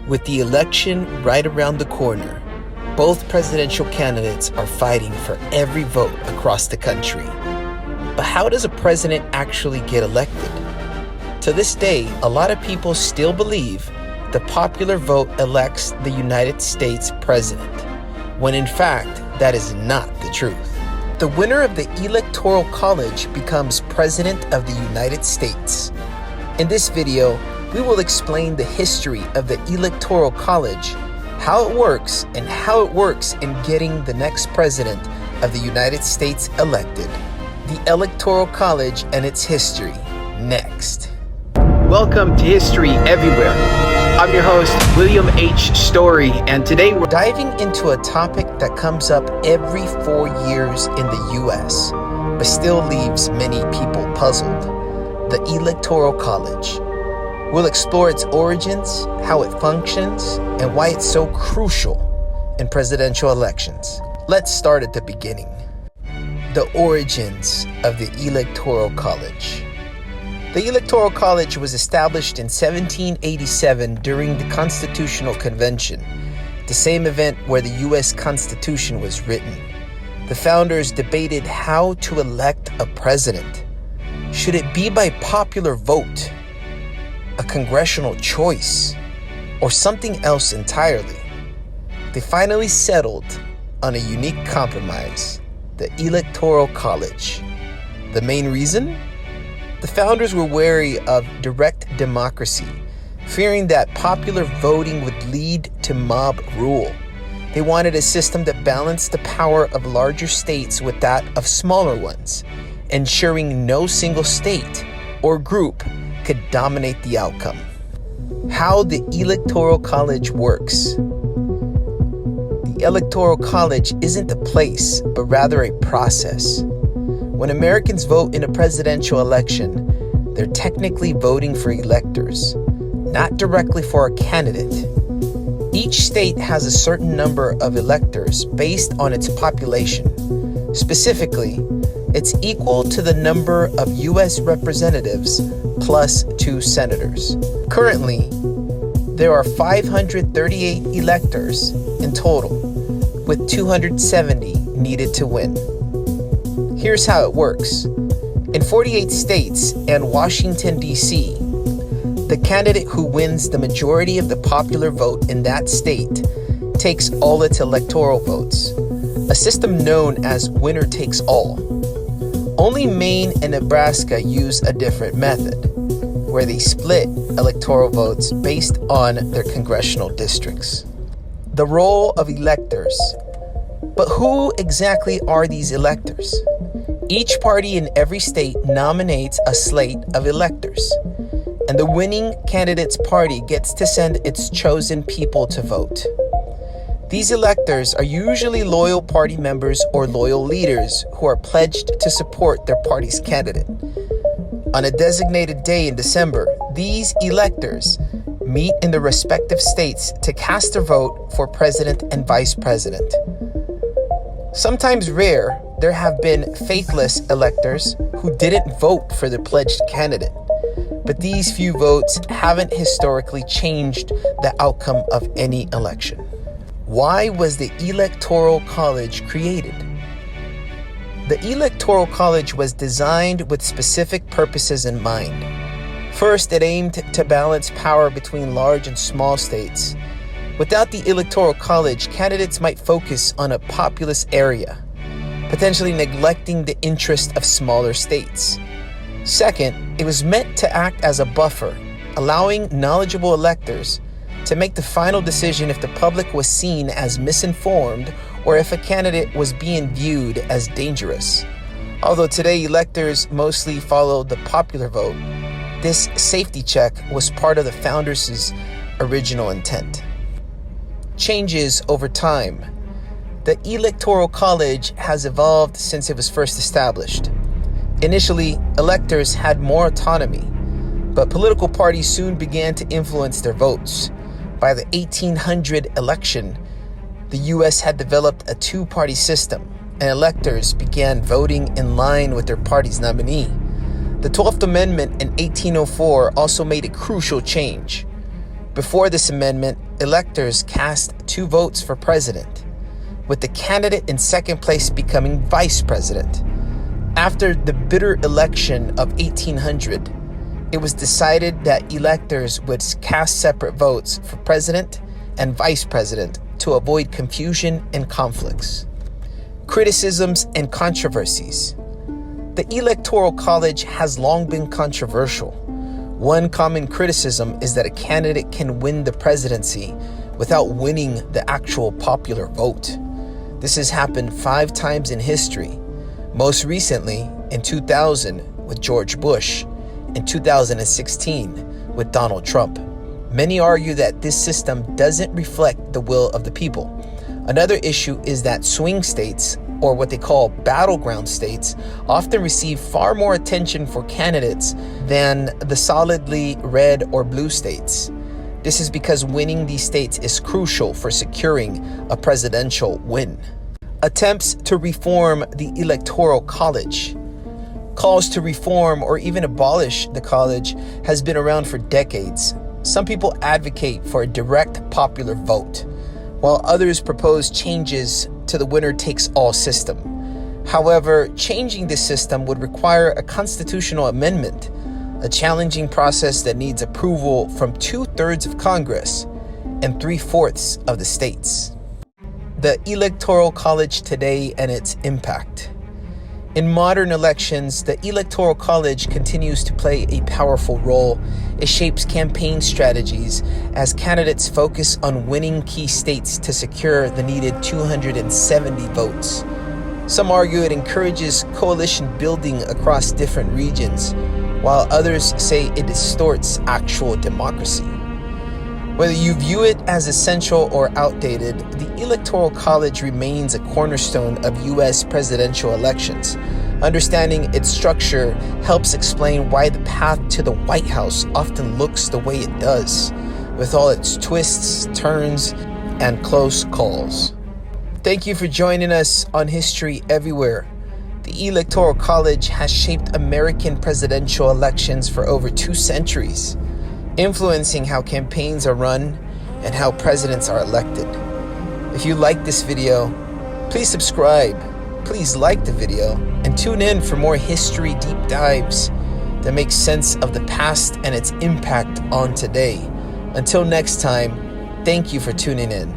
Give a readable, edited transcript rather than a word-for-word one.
With the election right around the corner, both presidential candidates are fighting for every vote across the country. But how does a president actually get elected? To this day, a lot of people still believe the popular vote elects the United States president, when in fact, that is not the truth. The winner of the Electoral College becomes President of the United States. In this video, we will explain the history of the Electoral College, how it works, and how it works in getting the next president of the United States elected. The Electoral College and its history, next. Welcome to History Everywhere. I'm your host, William H. Story, and today we're diving into a topic that comes up every 4 years in the U.S., but still leaves many people puzzled: the Electoral College. We'll explore its origins, how it functions, and why it's so crucial in presidential elections. Let's start at the beginning. The origins of the Electoral College. The Electoral College was established in 1787 during the Constitutional Convention, the same event where the U.S. Constitution was written. The founders debated how to elect a president. Should it be by popular vote, a congressional choice, or something else entirely? They finally settled on a unique compromise: the Electoral College. The main reason? The founders were wary of direct democracy, fearing that popular voting would lead to mob rule. They wanted a system that balanced the power of larger states with that of smaller ones, ensuring no single state or group could dominate the outcome. How the Electoral College works. The Electoral College isn't a place, but rather a process. When Americans vote in a presidential election, they're technically voting for electors, not directly for a candidate. Each state has a certain number of electors based on its population. Specifically, it's equal to the number of U.S. representatives plus 2 senators. Currently, there are 538 electors in total, with 270 needed to win. Here's how it works. In 48 states and Washington, D.C., the candidate who wins the majority of the popular vote in that state takes all its electoral votes, a system known as winner takes all. Only Maine and Nebraska use a different method, where they split electoral votes based on their congressional districts. The role of electors. But who exactly are these electors? Each party in every state nominates a slate of electors, and the winning candidate's party gets to send its chosen people to vote. These electors are usually loyal party members or loyal leaders who are pledged to support their party's candidate. On a designated day in December, these electors meet in the respective states to cast their vote for president and vice president. Sometimes rare, there have been faithless electors who didn't vote for the pledged candidate, but these few votes haven't historically changed the outcome of any election. Why was the Electoral College created? The Electoral College was designed with specific purposes in mind. First, it aimed to balance power between large and small states. Without the Electoral College, candidates might focus on a populous area, potentially neglecting the interest of smaller states. Second, it was meant to act as a buffer, allowing knowledgeable electors to make the final decision if the public was seen as misinformed or if a candidate was being viewed as dangerous. Although today electors mostly follow the popular vote, this safety check was part of the founders' original intent. Changes over time. The Electoral College has evolved since it was first established. Initially, electors had more autonomy, but political parties soon began to influence their votes. By the 1800 election, the U.S. had developed a two-party system, and electors began voting in line with their party's nominee. The 12th Amendment in 1804 also made a crucial change. Before this amendment, electors cast 2 votes for president, with the candidate in second place becoming vice president. After the bitter election of 1800, it was decided that electors would cast separate votes for president and vice president to avoid confusion and conflicts. Criticisms and controversies. The Electoral College has long been controversial. One common criticism is that a candidate can win the presidency without winning the actual popular vote. This has happened 5 times in history, most recently in 2000 with George Bush, in 2016 with Donald Trump. Many argue that this system doesn't reflect the will of the people. Another issue is that swing states, or what they call battleground states, often receive far more attention for candidates than the solidly red or blue states. This is because winning these states is crucial for securing a presidential win. Attempts to reform the Electoral College. Calls to reform or even abolish the college has been around for decades. Some people advocate for a direct popular vote, while others propose changes to the winner-takes-all system. However, changing this system would require a constitutional amendment, a challenging process that needs approval from 2/3 of Congress and 3/4 of the states. The Electoral College today and its impact. In modern elections, the Electoral College continues to play a powerful role. It shapes campaign strategies as candidates focus on winning key states to secure the needed 270 votes. Some argue it encourages coalition building across different regions, while others say it distorts actual democracy. Whether you view it as essential or outdated, the Electoral College remains a cornerstone of U.S. presidential elections. Understanding its structure helps explain why the path to the White House often looks the way it does, with all its twists, turns, and close calls. Thank you for joining us on History Everywhere. The Electoral College has shaped American presidential elections for over 2 centuries, influencing how campaigns are run and how presidents are elected. If you like this video, please subscribe, please like the video, and tune in for more history deep dives that make sense of the past and its impact on today. Until next time, thank you for tuning in.